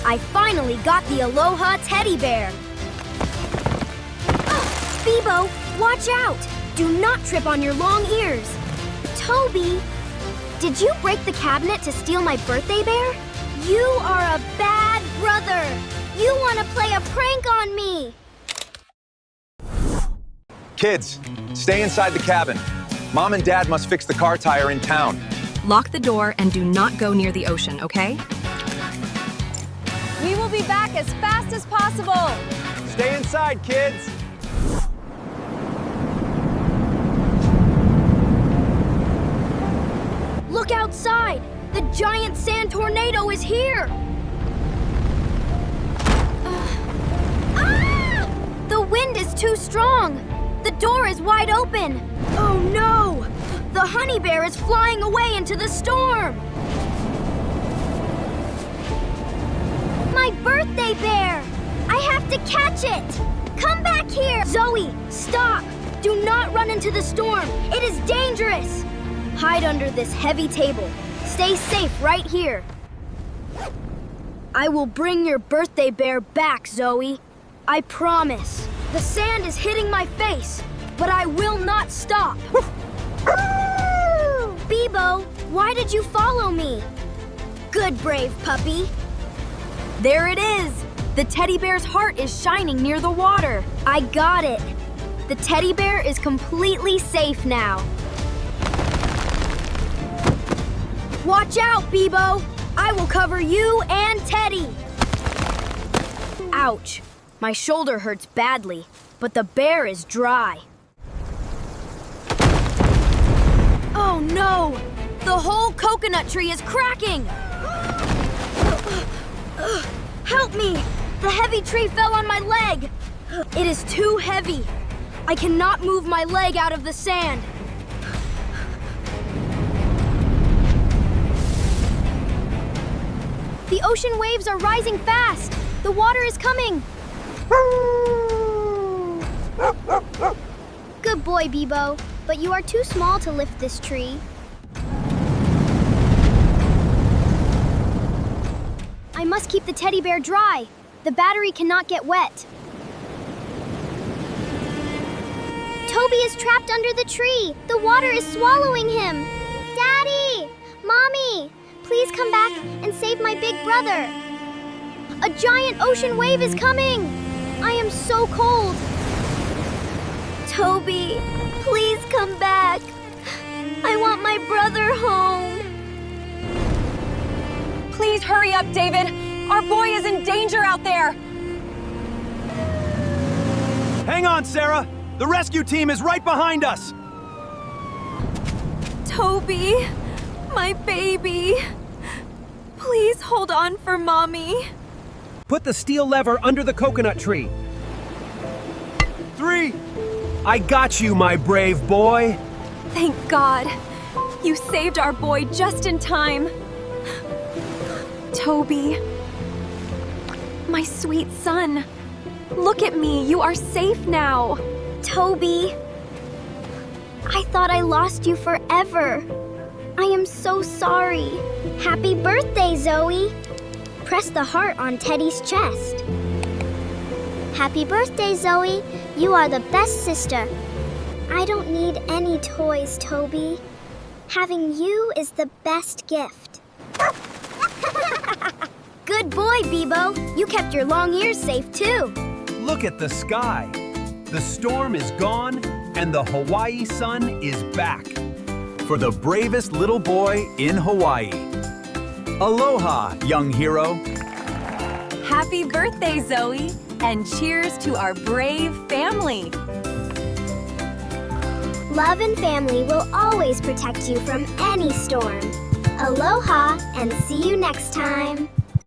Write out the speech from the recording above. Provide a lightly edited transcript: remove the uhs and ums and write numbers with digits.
I finally got the Aloha teddy bear. Bibo, watch out! Do not trip on your long ears. Toby, did you break the cabinet to steal my birthday bear? You are a bad brother. You want to play a prank on me. Kids, stay inside the cabin. Mom and Dad must fix the car tire in town. Lock the door and do not go near the ocean, okay? We will be back as fast as possible. Stay inside, kids. Look outside. The giant sand tornado is here. The wind is too strong. The door is wide open. Oh no! The honey bear is flying away into the storm. My birthday bear! I have to catch it! Come back here! Zoe, stop! Do not run into the storm. It is dangerous. Hide under this heavy table. Stay safe right here. I will bring your birthday bear back, Zoe. I promise. The sand is hitting my face, but I will not stop. Bibo, why did you follow me? Good, brave puppy. There it is! The teddy bear's heart is shining near the water. I got it. The teddy bear is completely safe now. Watch out, Bibo! I will cover you and Teddy. Ouch. My shoulder hurts badly, but the bear is dry. Oh no! The whole coconut tree is cracking! Help me! The heavy tree fell on my leg! It is too heavy. I cannot move my leg out of the sand. The ocean waves are rising fast. The water is coming. Good boy, Bibo, but you are too small to lift this tree. I must keep the teddy bear dry. The battery cannot get wet. Toby is trapped under the tree. The water is swallowing him. Daddy! Mommy! Please come back and save my big brother. A giant ocean wave is coming. I am so cold. Toby, please come back. I want my brother home. Please hurry up, David. Our boy is in danger out there. Hang on, Sarah. The rescue team is right behind us. Toby, my baby. Please hold on for Mommy. Put the steel lever under the coconut tree. 3. I got you, my brave boy. Thank God. You saved our boy just in time. Toby, my sweet son. Look at me, you are safe now. Toby, I thought I lost you forever. I am so sorry. Happy birthday, Zoe. Press the heart on Teddy's chest. Happy birthday, Zoe. You are the best sister. I don't need any toys, Toby. Having you is the best gift. Good boy, Bibo. You kept your long ears safe, too. Look at the sky. The storm is gone, and the Hawaii sun is back. For the bravest little boy in Hawaii. Aloha, young hero. Happy birthday, Zoe, and cheers to our brave family. Love and family will always protect you from any storm. Aloha, and see you next time.